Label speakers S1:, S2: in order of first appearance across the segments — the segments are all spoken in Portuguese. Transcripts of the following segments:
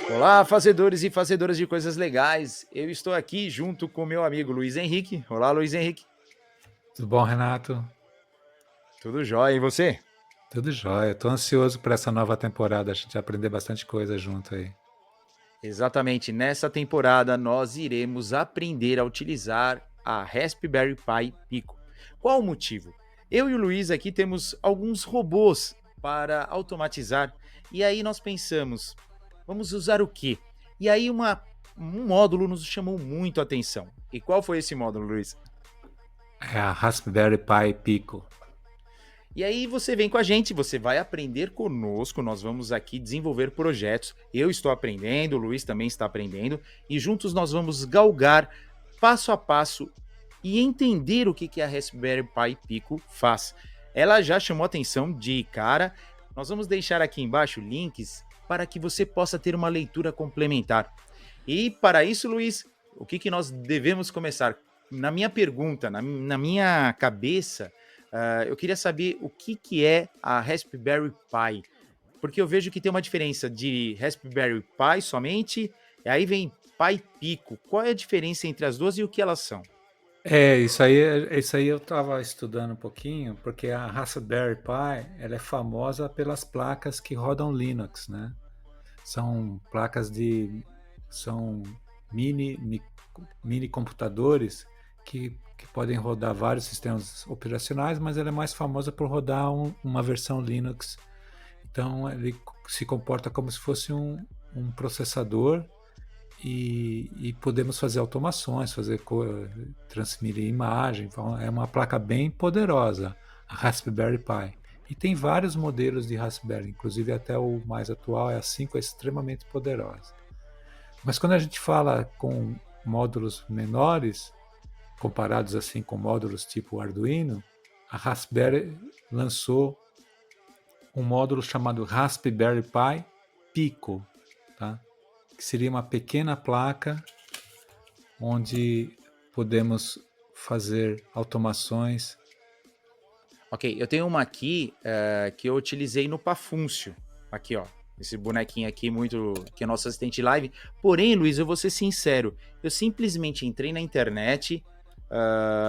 S1: Olá, fazedores e fazedoras de coisas legais. Eu estou aqui junto com meu amigo Luiz Henrique. Olá, Luiz Henrique.
S2: Tudo bom, Renato?
S1: Tudo jóia, e você?
S2: Tudo jóia. Tô ansioso para essa nova temporada. A gente vai aprender bastante coisa junto aí.
S1: Exatamente, nessa temporada nós iremos aprender a utilizar a Raspberry Pi Pico. Qual o motivo? Eu e o Luiz aqui temos alguns robôs para automatizar e aí nós pensamos, vamos usar o quê? E aí um módulo nos chamou muito a atenção. E qual foi esse módulo, Luiz?
S2: É a Raspberry Pi Pico.
S1: E aí você vem com a gente, você vai aprender conosco, nós vamos aqui desenvolver projetos. Eu estou aprendendo, o Luiz também está aprendendo, e juntos nós vamos galgar passo a passo e entender o que a Raspberry Pi Pico faz. Ela já chamou atenção de cara. Nós vamos deixar aqui embaixo links para que você possa ter uma leitura complementar. E para isso, Luiz, o que nós devemos começar? Na minha pergunta, na minha cabeça, eu queria saber o que é a Raspberry Pi, porque eu vejo que tem uma diferença de Raspberry Pi somente, e aí vem Pi Pico. Qual é a diferença entre as duas e o que elas são?
S2: Isso aí eu estava estudando um pouquinho, porque a Raspberry Pi, ela é famosa pelas placas que rodam Linux, né? São placas são mini, mi- mini computadores que podem rodar vários sistemas operacionais, mas ela é mais famosa por rodar uma versão Linux. Então ele se comporta como se fosse um processador e podemos fazer automações, transmitir imagem. Então, é uma placa bem poderosa, a Raspberry Pi. E tem vários modelos de Raspberry, inclusive até o mais atual, é a 5, é extremamente poderosa. Mas quando a gente fala com módulos menores, comparados assim com módulos tipo Arduino, a Raspberry lançou um módulo chamado Raspberry Pi Pico, tá? Que seria uma pequena placa onde podemos fazer automações.
S1: Ok, eu tenho uma aqui que eu utilizei no Pafúncio. Aqui, ó. Esse bonequinho aqui, muito. Que é nosso assistente live. Porém, Luiz, eu vou ser sincero. Eu simplesmente entrei na internet,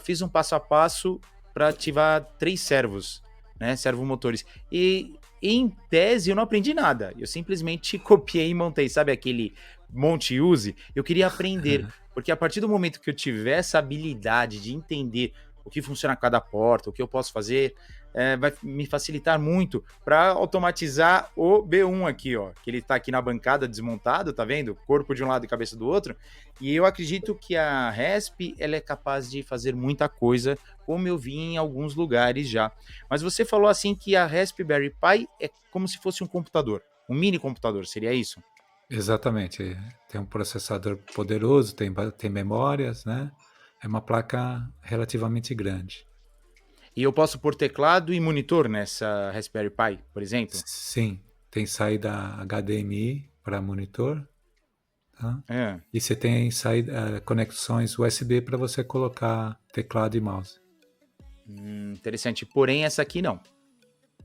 S1: fiz um passo a passo para ativar 3 servos, né? Servomotores. E em tese eu não aprendi nada. Eu simplesmente copiei e montei. Sabe aquele monte use? Eu queria aprender. Porque a partir do momento que eu tiver essa habilidade de entender o que funciona cada porta, o que eu posso fazer, vai me facilitar muito para automatizar o B1 aqui, ó, que ele está aqui na bancada desmontado, tá vendo? Corpo de um lado e cabeça do outro. E eu acredito que a RESP ela é capaz de fazer muita coisa, como eu vi em alguns lugares já. Mas você falou assim que a Raspberry Pi é como se fosse um computador, um mini computador, seria isso?
S2: Exatamente. Tem um processador poderoso, tem memórias, né? É uma placa relativamente grande.
S1: E eu posso pôr teclado e monitor nessa Raspberry Pi, por exemplo?
S2: Sim, tem saída HDMI para monitor, tá?
S1: É.
S2: E você tem conexões USB para você colocar teclado e mouse.
S1: Interessante. Porém, essa aqui não.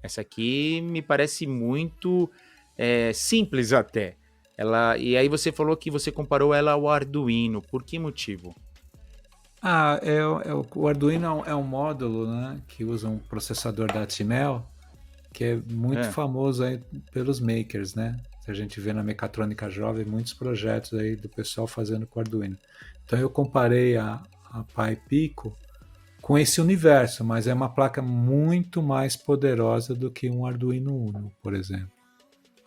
S1: Essa aqui me parece muito simples até. E aí você falou que você comparou ela ao Arduino. Por que motivo?
S2: O Arduino é um módulo, né, que usa um processador da Atmel, que é muito
S1: É.
S2: famoso aí pelos makers, né? A gente vê na Mecatrônica Jovem muitos projetos aí do pessoal fazendo com Arduino. Então eu comparei a Pi Pico com esse universo, mas é uma placa muito mais poderosa do que um Arduino Uno, por exemplo.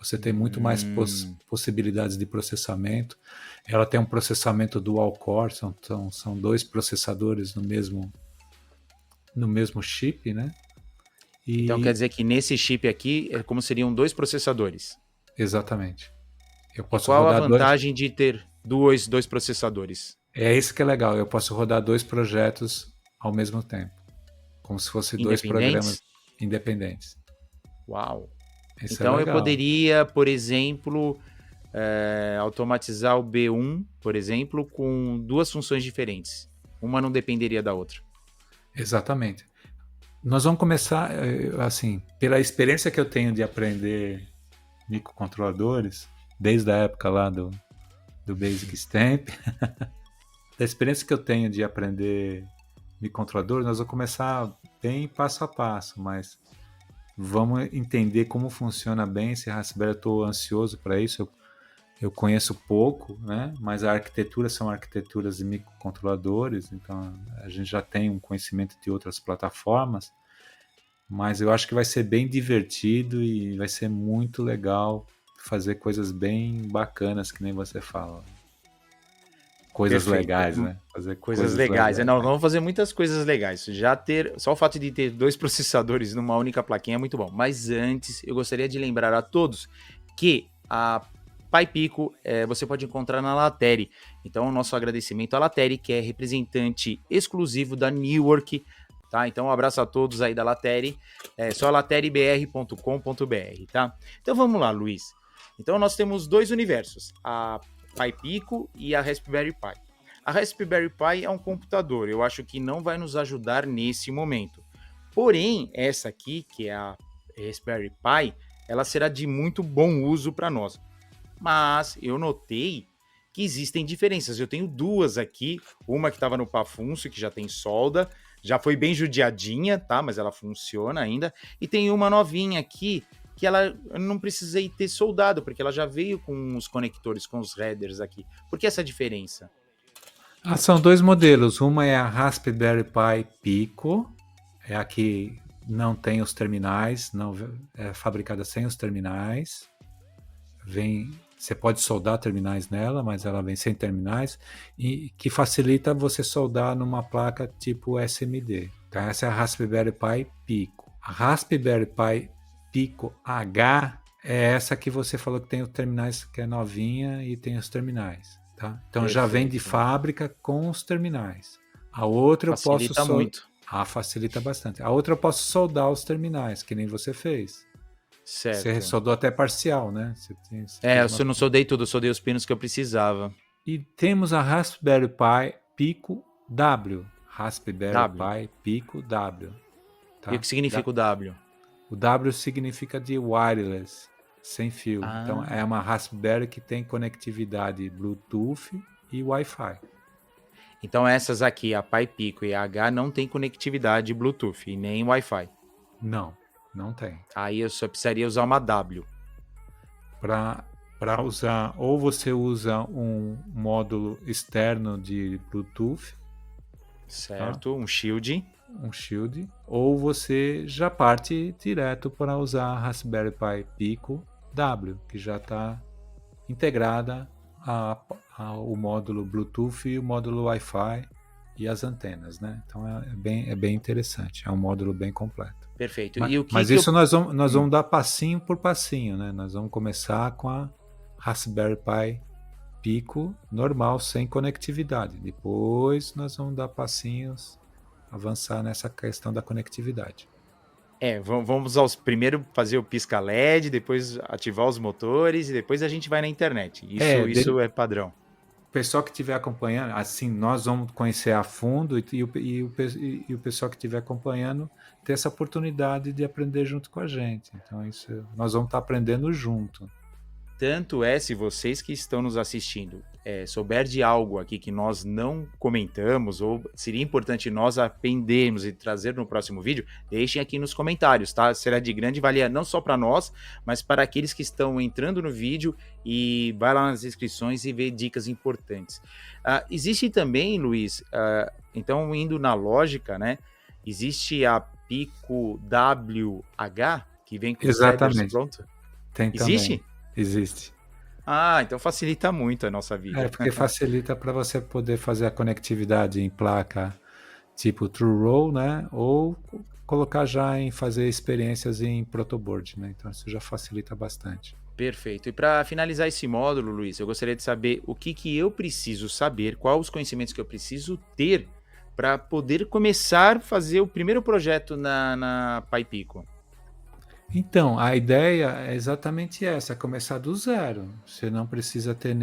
S2: Você tem muito mais
S1: Hum,
S2: possibilidades de processamento. Ela tem um processamento dual core, são dois processadores no mesmo chip, né?
S1: então quer
S2: E
S1: dizer que nesse chip aqui é como seriam 2 processadores.
S2: exatamente. Eu
S1: E
S2: posso
S1: qual a
S2: rodar dois.
S1: vantagem de ter dois processadores?
S2: É isso que é legal. Eu posso rodar dois projetos ao mesmo tempo, como se fossem dois programas
S1: Independentes?
S2: independentes.
S1: Uau!
S2: Isso é
S1: Então eu
S2: legal.
S1: poderia, por exemplo, automatizar o B1, por exemplo, com 2 funções diferentes. Uma não dependeria da outra.
S2: Exatamente. Nós vamos começar, assim, pela experiência que eu tenho de aprender microcontroladores, desde a época lá do Basic Stamp. Da experiência que eu tenho de aprender microcontrolador, nós vamos começar bem passo a passo, mas vamos entender como funciona bem esse Raspberry. Eu estou ansioso para isso. Eu conheço pouco, né? Mas a arquitetura são arquiteturas de microcontroladores, então a gente já tem um conhecimento de outras plataformas, mas eu acho que vai ser bem divertido e vai ser muito legal fazer coisas bem bacanas, que nem você fala. Coisas
S1: Perfeito.
S2: legais, né? Fazer
S1: Coisas
S2: coisas
S1: legais.
S2: legais.
S1: Não, vamos fazer muitas coisas legais. Só o fato de ter 2 processadores numa única plaquinha é muito bom. Mas antes, eu gostaria de lembrar a todos que a PyPico você pode encontrar na Lateri. Então, o nosso agradecimento à Lateri, que é representante exclusivo da Newark. Tá? Então, um abraço a todos aí da Lateri. É só lateribr.com.br, tá? Então, vamos lá, Luiz. Então, nós temos 2 universos, a PyPico e a Raspberry Pi. A Raspberry Pi é um computador, eu acho que não vai nos ajudar nesse momento. Porém, essa aqui, que é a Raspberry Pi, ela será de muito bom uso para nós. Mas eu notei que existem diferenças. Eu tenho 2 aqui, uma que estava no Pafuncio, que já tem solda, já foi bem judiadinha, tá? Mas ela funciona ainda. E tem uma novinha aqui, que ela eu não precisei ter soldado, porque ela já veio com os conectores, com os headers aqui. Por que essa diferença?
S2: São 2 modelos. Uma é a Raspberry Pi Pico, é a que não tem os terminais, não é fabricada sem os terminais. Você pode soldar terminais nela, mas ela vem sem terminais, e que facilita você soldar numa placa tipo SMD. Então essa é a Raspberry Pi Pico. A Raspberry Pi Pico H é essa que você falou que tem os terminais, que é novinha e tem os terminais. Tá? Então já vem de fábrica com os terminais. A outra
S1: Facilita muito.
S2: Facilita bastante. A outra eu posso soldar os terminais, que nem você fez.
S1: Certo.
S2: Você soldou até parcial, né?
S1: Eu não soldei tudo, eu soldei os pinos que eu precisava.
S2: E temos a Raspberry Pi Pico W. Raspberry Pi Pico W. Tá?
S1: E o que significa o W?
S2: O W significa de wireless, sem fio. Então é uma Raspberry que tem conectividade Bluetooth e Wi-Fi.
S1: Então essas aqui, a Pi Pico e a H, não tem conectividade Bluetooth e nem Wi-Fi?
S2: Não tem.
S1: Aí eu só precisaria usar uma W.
S2: Para usar, ou você usa um módulo externo de Bluetooth.
S1: Certo, tá? Um Shield.
S2: Ou você já parte direto para usar a Raspberry Pi Pico W, que já está integrada ao módulo Bluetooth e o módulo Wi-Fi e as antenas, né? Então é bem interessante, é um módulo bem completo.
S1: Perfeito.
S2: Mas isso nós vamos dar passinho por passinho, né? Nós vamos começar com a Raspberry Pi Pico normal, sem conectividade. Depois nós vamos dar passinhos, avançar nessa questão da conectividade.
S1: Vamos primeiro fazer o pisca LED, depois ativar os motores e depois a gente vai na internet. Isso é padrão.
S2: O pessoal que estiver acompanhando, assim, nós vamos conhecer a fundo e o pessoal que estiver acompanhando ter essa oportunidade de aprender junto com a gente. Então, nós vamos estar aprendendo junto.
S1: Tanto se vocês que estão nos assistindo souber de algo aqui que nós não comentamos ou seria importante nós aprendermos e trazer no próximo vídeo, deixem aqui nos comentários, tá? Será de grande valia não só para nós, mas para aqueles que estão entrando no vídeo e vai lá nas inscrições e vê dicas importantes. Existe também, Luiz, então indo na lógica, né? Existe a Pico WH, que vem com os headers pronto?
S2: Tem
S1: Existe?
S2: Também. Existe.
S1: Então facilita muito a nossa vida.
S2: Porque facilita para você poder fazer a conectividade em placa tipo True Roll, né? Ou colocar já em fazer experiências em protoboard, né? Então isso já facilita bastante.
S1: Perfeito. E para finalizar esse módulo, Luiz, eu gostaria de saber o que eu preciso saber, quais os conhecimentos que eu preciso ter para poder começar a fazer o primeiro projeto na PyPico.
S2: Então, a ideia é exatamente essa, começar do zero. Você não precisa ter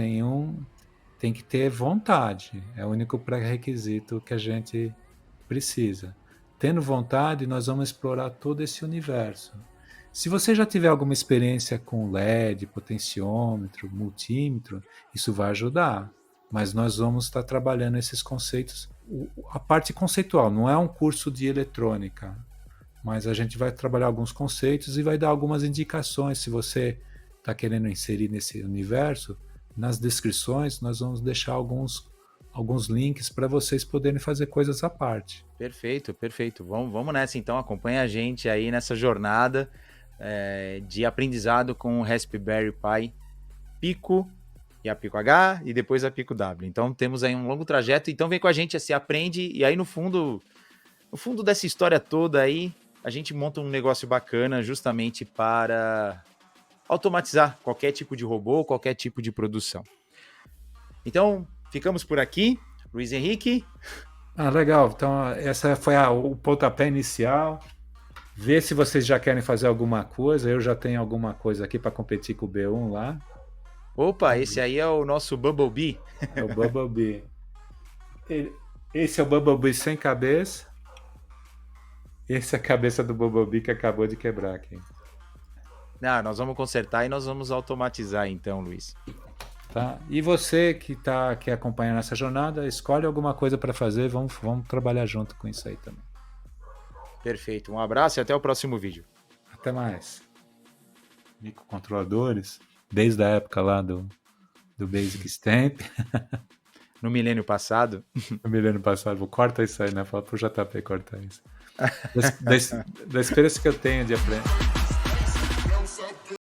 S2: tem que ter vontade. É o único pré-requisito que a gente precisa. Tendo vontade, nós vamos explorar todo esse universo. Se você já tiver alguma experiência com LED, potenciômetro, multímetro, isso vai ajudar. Mas nós vamos estar trabalhando esses conceitos. A parte conceitual não é um curso de eletrônica, mas a gente vai trabalhar alguns conceitos e vai dar algumas indicações. Se você está querendo inserir nesse universo, nas descrições nós vamos deixar alguns links para vocês poderem fazer coisas à parte.
S1: Perfeito, perfeito. Vamos nessa então, acompanha a gente aí nessa jornada de aprendizado com o Raspberry Pi Pico e a Pico H e depois a Pico W. Então temos aí um longo trajeto, então vem com a gente, assim, aprende e aí no fundo dessa história toda aí, a gente monta um negócio bacana justamente para automatizar qualquer tipo de robô, qualquer tipo de produção. Então, ficamos por aqui. Luiz Henrique.
S2: Legal. Então, essa foi o pontapé inicial. Vê se vocês já querem fazer alguma coisa. Eu já tenho alguma coisa aqui para competir com o B1 lá.
S1: Opa, esse aí é o nosso Bumblebee.
S2: É o Bumblebee. Esse é o Bumblebee sem cabeça. Essa é a cabeça do Bumblebee que acabou de quebrar aqui.
S1: Nós vamos consertar e nós vamos automatizar então, Luiz.
S2: Tá? E você que está aqui acompanhando essa jornada, escolhe alguma coisa para fazer, vamos trabalhar junto com isso aí também.
S1: Perfeito, um abraço e até o próximo vídeo.
S2: Até mais. Microcontroladores, desde a época lá do Basic Stamp.
S1: No milênio passado.
S2: No milênio passado, vou cortar isso aí, né? Fala pro JP cortar isso. Da experiência que eu tenho de aprender.